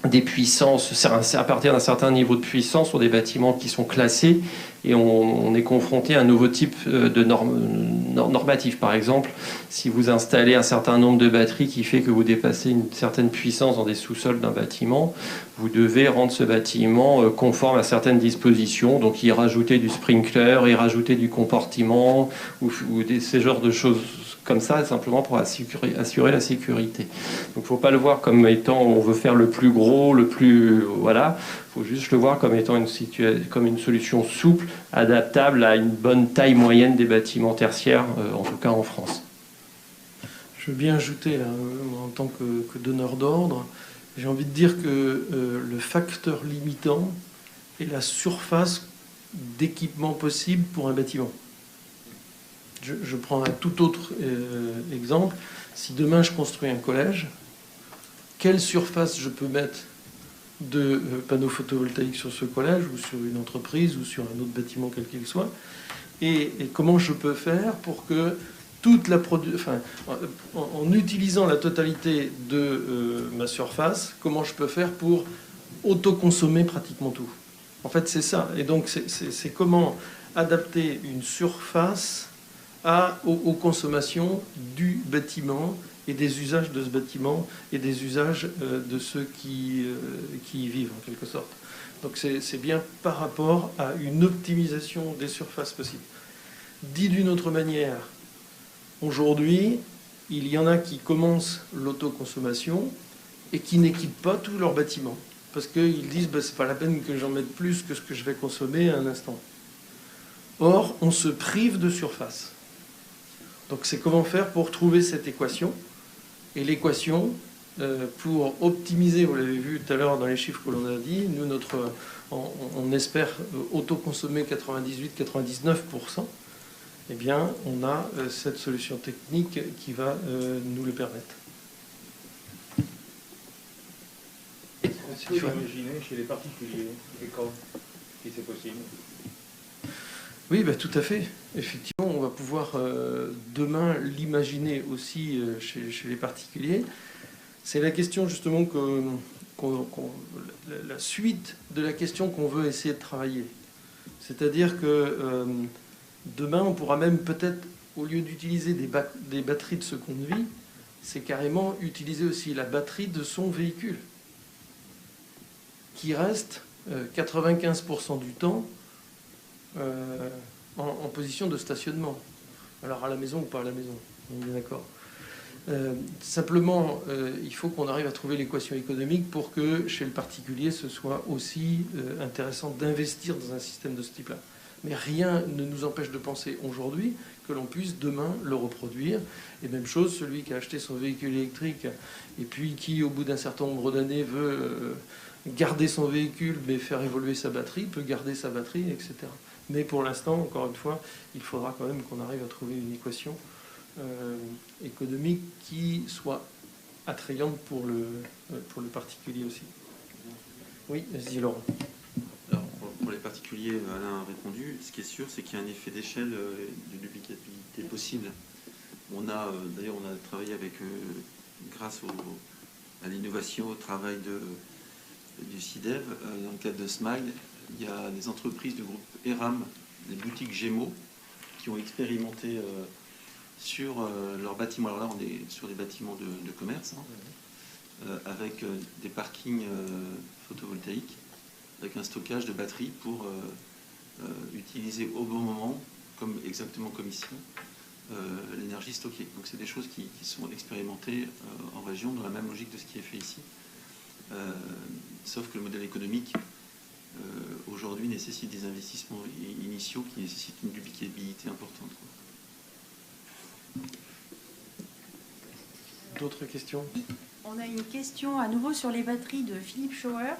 des puissances, à partir d'un certain niveau de puissance, sur des bâtiments qui sont classés, et on est confronté à un nouveau type de normatif. Par exemple, si vous installez un certain nombre de batteries qui fait que vous dépassez une certaine puissance dans des sous-sols d'un bâtiment, vous devez rendre ce bâtiment conforme à certaines dispositions, donc y rajouter du sprinkler, y rajouter du compartiment, ou ces genres de choses comme ça, simplement pour assurer la sécurité. Donc il ne faut pas le voir comme étant on veut faire le plus gros, le plus... Voilà. Il faut juste le voir comme étant comme une solution souple, adaptable à une bonne taille moyenne des bâtiments tertiaires, en tout cas en France. Je veux bien ajouter, là, en tant que donneur d'ordre, j'ai envie de dire que le facteur limitant est la surface d'équipement possible pour un bâtiment. Je prends un tout autre exemple. Si demain je construis un collège, quelle surface je peux mettre de panneaux photovoltaïques sur ce collège ou sur une entreprise ou sur un autre bâtiment quel qu'il soit, et comment je peux faire pour que toute la en utilisant la totalité de ma surface, comment je peux faire pour autoconsommer pratiquement tout. En fait, c'est ça. Et donc, c'est comment adapter une surface aux consommations du bâtiment et des usages de ce bâtiment et des usages de ceux qui y vivent, en quelque sorte. Donc c'est bien par rapport à une optimisation des surfaces possibles. Dit d'une autre manière, aujourd'hui, il y en a qui commencent l'autoconsommation et qui n'équipent pas tous leurs bâtiments. Parce qu'ils disent c'est pas la peine que j'en mette plus que ce que je vais consommer à un instant. Or, on se prive de surface. Donc c'est comment faire pour trouver cette équation. Et l'équation, pour optimiser, vous l'avez vu tout à l'heure dans les chiffres que l'on a dit, nous, on espère autoconsommer 98-99%, eh bien, on a cette solution technique qui va nous le permettre. Est-ce que vous imaginez chez les particuliers, et quand, si c'est possible? Oui, tout à fait. Effectivement, on va pouvoir demain l'imaginer aussi chez les particuliers. C'est la question justement la suite de la question qu'on veut essayer de travailler. C'est-à-dire que demain, on pourra même peut-être, au lieu d'utiliser des batteries de seconde vie, c'est carrément utiliser aussi la batterie de son véhicule, qui reste 95% du temps en position de stationnement. Alors à la maison ou pas à la maison, on est d'accord. Simplement, il faut qu'on arrive à trouver l'équation économique pour que chez le particulier, ce soit aussi intéressant d'investir dans un système de ce type-là. Mais rien ne nous empêche de penser aujourd'hui que l'on puisse demain le reproduire. Et même chose, celui qui a acheté son véhicule électrique et puis qui, au bout d'un certain nombre d'années, veut garder son véhicule mais faire évoluer sa batterie, peut garder sa batterie, etc. Mais pour l'instant, encore une fois, il faudra quand même qu'on arrive à trouver une équation économique qui soit attrayante pour le particulier aussi. Oui, vas-y Laurent. Alors, pour les particuliers, Alain a répondu. Ce qui est sûr, c'est qu'il y a un effet d'échelle de duplicabilité possible. D'ailleurs, on a travaillé avec, grâce à l'innovation, au travail du CIDEV, dans le cadre de SMILE, il y a des entreprises du groupe ERAM, des boutiques Gémeaux, qui ont expérimenté sur leurs bâtiments. Alors là, on est sur des bâtiments de commerce, avec des parkings photovoltaïques, avec un stockage de batteries pour utiliser au bon moment, exactement comme ici, l'énergie stockée. Donc c'est des choses qui sont expérimentées en région dans la même logique de ce qui est fait ici. Sauf que le modèle économique aujourd'hui nécessite des investissements initiaux qui nécessitent une duplicabilité importante. D'autres questions? On a une question à nouveau sur les batteries de Philippe Schauer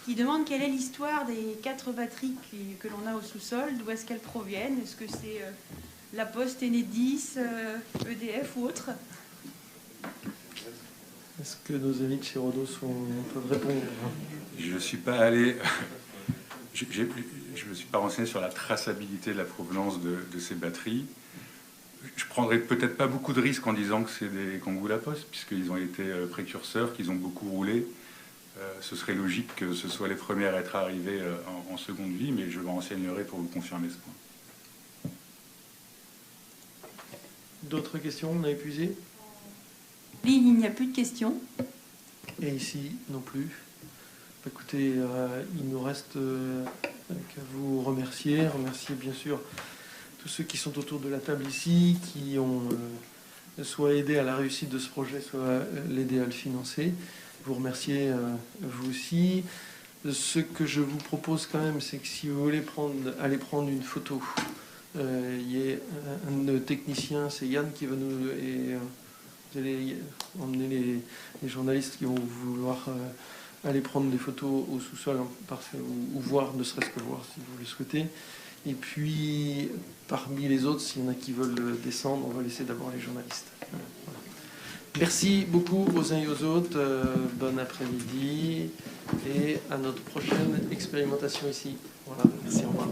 qui demande quelle est l'histoire des 4 batteries que l'on a au sous-sol, d'où est-ce qu'elles proviennent, est-ce que c'est La Poste, Enedis, EDF ou autre? Est-ce que nos amis de chez Rodos peuvent répondre? Je ne suis pas allé... Je ne me suis pas renseigné sur la traçabilité de la provenance de ces batteries. Je ne prendrais peut-être pas beaucoup de risques en disant que c'est des Kangoo La Poste, puisqu'ils ont été précurseurs, qu'ils ont beaucoup roulé. ce serait logique que ce soit les premières à être arrivées en seconde vie, mais je me renseignerai pour vous confirmer ce point. D'autres questions? On a épuisé? En ligne, il n'y a plus de questions. Et ici non plus. Écoutez, il nous reste qu'à vous remercier bien sûr tous ceux qui sont autour de la table ici, qui ont soit aidé à la réussite de ce projet, soit l'aider à le financer. Vous remercier vous aussi. Ce que je vous propose quand même, c'est que si vous voulez aller prendre une photo, il y a un de nos techniciens, c'est Yann, qui va nous... vous allez emmener les journalistes qui vont vouloir aller prendre des photos au sous-sol, ou voir, ne serait-ce que voir si vous le souhaitez. Et puis, parmi les autres, s'il y en a qui veulent descendre, on va laisser d'abord les journalistes. Voilà. Merci beaucoup aux uns et aux autres. Bon après-midi et à notre prochaine expérimentation ici. Voilà, merci, au revoir.